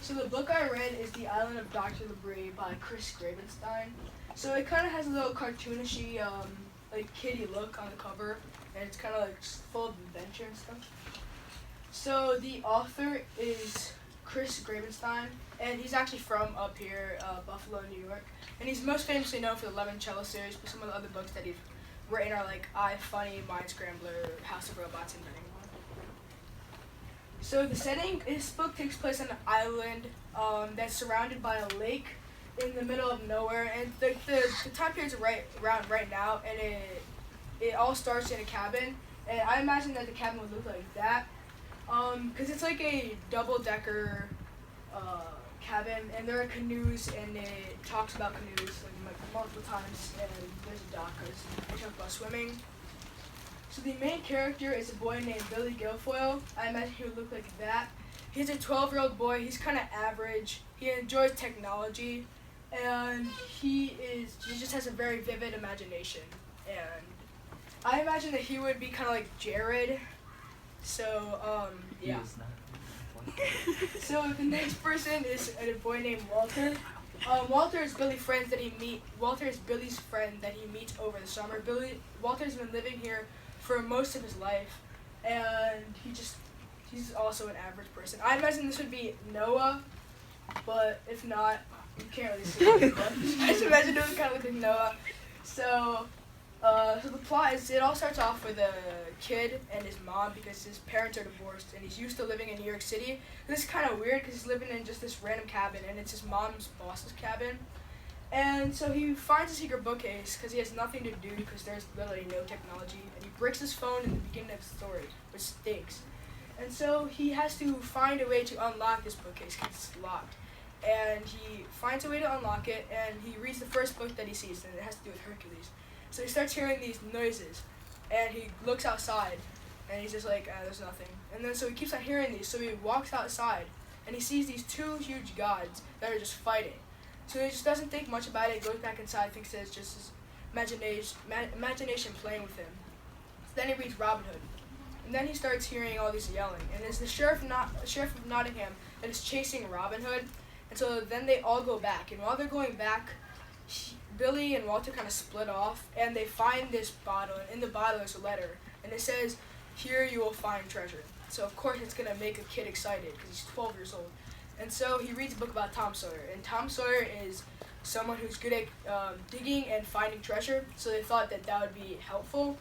So the book I read is The Island of Dr. Libris by Chris Gravenstein. So it kind of has a little cartoonishy, like kiddie look on the cover, and it's kind of like full of adventure and stuff. So the author is Chris Gravenstein, and he's actually from up here, Buffalo, New York. And he's most famously known for the Cello series, but some of the other books that he's written are like Funny, Mind Scrambler, House of Robots, and many more. So the setting, this book takes place on an island that's surrounded by a lake in the middle of nowhere, and the time period's around right now, and it all starts in a cabin, and I imagine that the cabin would look like that, because it's like a double-decker cabin, and there are canoes, and it talks about canoes like multiple times, and there's a dock because they talk about swimming. So the main character is a boy named Billy Guilfoyle. I imagine he would look like that. He's a 12-year-old boy. He's kind of average. He enjoys technology, and he just has a very vivid imagination. And I imagine that he would be kind of like Jared. So yeah. So the next person is a boy named Walter. Walter is Billy's friend that he meets over the summer. Walter's been living here for most of his life, and he's also an average person. I imagine this would be Noah, but if not, you can't really see it. But I just imagine it would kind of look like Noah. So the plot is, it all starts off with a kid and his mom because his parents are divorced, and he's used to living in New York City. This is kind of weird because he's living in just this random cabin, and it's his mom's boss's cabin. And so he finds a secret bookcase because he has nothing to do because there's literally no technology. And he breaks his phone in the beginning of the story, which stinks. And so he has to find a way to unlock this bookcase because it's locked. And he finds a way to unlock it, and he reads the first book that he sees, and it has to do with Hercules. So he starts hearing these noises, and he looks outside, and he's just like, there's nothing. And then so he keeps on hearing these, so he walks outside, and he sees these two huge gods that are just fighting. So he just doesn't think much about it, goes back inside, thinks that it's just his imagination playing with him. So then he reads Robin Hood. And then he starts hearing all this yelling. And it's the sheriff of Nottingham that is chasing Robin Hood. And so then they all go back. And while they're going back, Billy and Walter kind of split off, and they find this bottle. And in the bottle is a letter. And it says, "Here you will find treasure." So of course it's going to make a kid excited because he's 12 years old. And so he reads a book about Tom Sawyer, and Tom Sawyer is someone who's good at digging and finding treasure, so they thought that that would be helpful.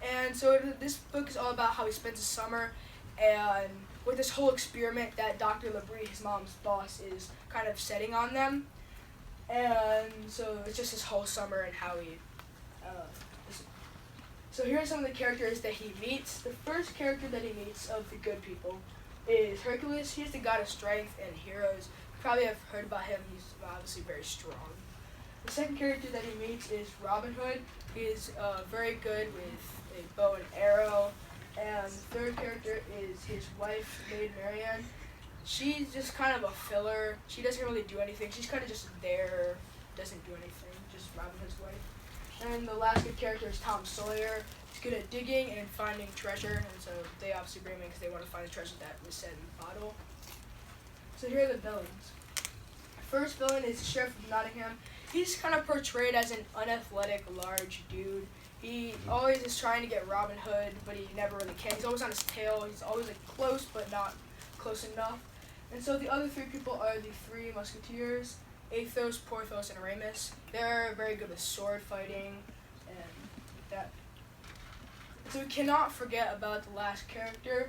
And so this book is all about how he spends his summer and with this whole experiment that Dr. Libris, his mom's boss, is kind of setting on them. And so it's just his whole summer and how he... So here are some of the characters that he meets. The first character that he meets of the good people is Hercules. He's the god of strength and heroes. You probably have heard about him. He's obviously very strong. The second character that he meets is Robin Hood. He is very good with a bow and arrow. And the third character is his wife, Maid Marianne. She's just kind of a filler. She doesn't really do anything. She's kind of just there, doesn't do anything, just Robin Hood's wife. And the last good character is Tom Sawyer. He's good at digging and finding treasure, and so they obviously bring him in because they want to find the treasure that was set in the bottle. So here are the villains. First villain is the Sheriff of Nottingham. He's kind of portrayed as an unathletic, large dude. He always is trying to get Robin Hood, but he never really can. He's always on his tail. He's always like close, but not close enough. And so the other three people are the three musketeers, Athos, Porthos, and Aramis. They're very good with sword fighting and that. So we cannot forget about the last character,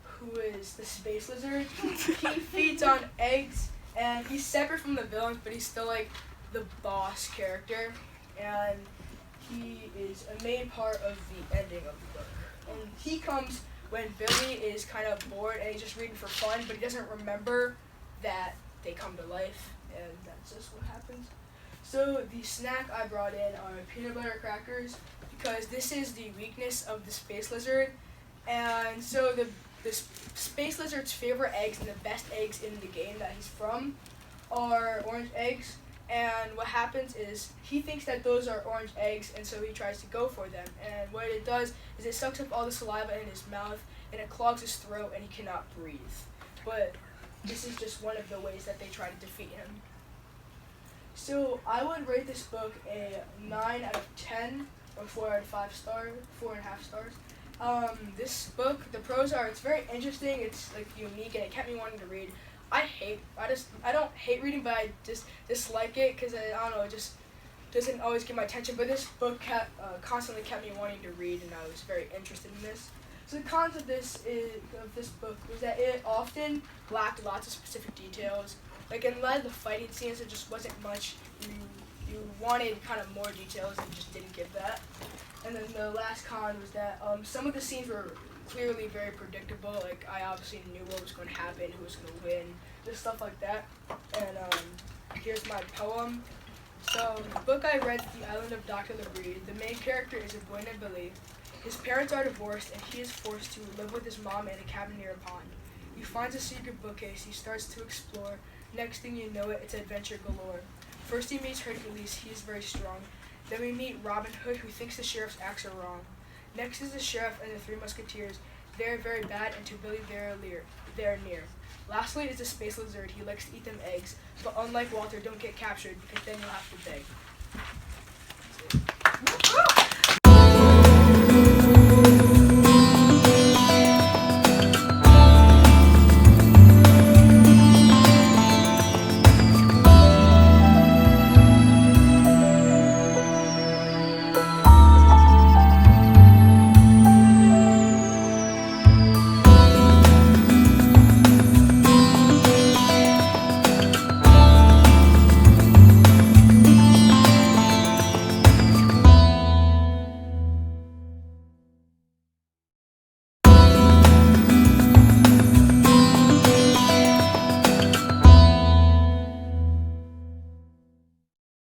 who is the space lizard. He feeds on eggs, and he's separate from the villains, but he's still like the boss character. And he is a main part of the ending of the book. And he comes when Billy is kind of bored and he's just reading for fun, but he doesn't remember that they come to life, and that's just what happens. So the snack I brought in are peanut butter crackers, because this is the weakness of the space lizard. And so the space lizard's favorite eggs and the best eggs in the game that he's from are orange eggs. And what happens is he thinks that those are orange eggs, and so he tries to go for them. And what it does is it sucks up all the saliva in his mouth, and it clogs his throat, and he cannot breathe. But this is just one of the ways that they try to defeat him. So I would rate this book a 9 out of 10 or 4 out of 5 stars, 4.5 stars. This book, the prose are, it's very interesting, it's like unique, and it kept me wanting to read. I don't hate reading, but I just dislike it because I don't know, it just doesn't always get my attention. But this book constantly kept me wanting to read, and I was very interested in this. So the cons of this book was that it often lacked lots of specific details. Like in a lot of the fighting scenes, there just wasn't much. You wanted kind of more details, and just didn't get that. And then the last con was that some of the scenes were clearly very predictable. Like I obviously knew what was going to happen, who was going to win, just stuff like that. And here's my poem. So the book I read, The Island of Dr. Libris, the main character is a boy named Billy. His parents are divorced, and he is forced to live with his mom in a cabin near a pond. He finds a secret bookcase. He starts to explore. Next thing you know it's adventure galore. First he meets Hercules. He is very strong. Then we meet Robin Hood, who thinks the sheriff's acts are wrong. Next is the sheriff and the three musketeers. They are very bad, and to Billy they are near. Lastly is the space lizard. He likes to eat them eggs, but unlike Walter, don't get captured because then you'll have to beg. That's it.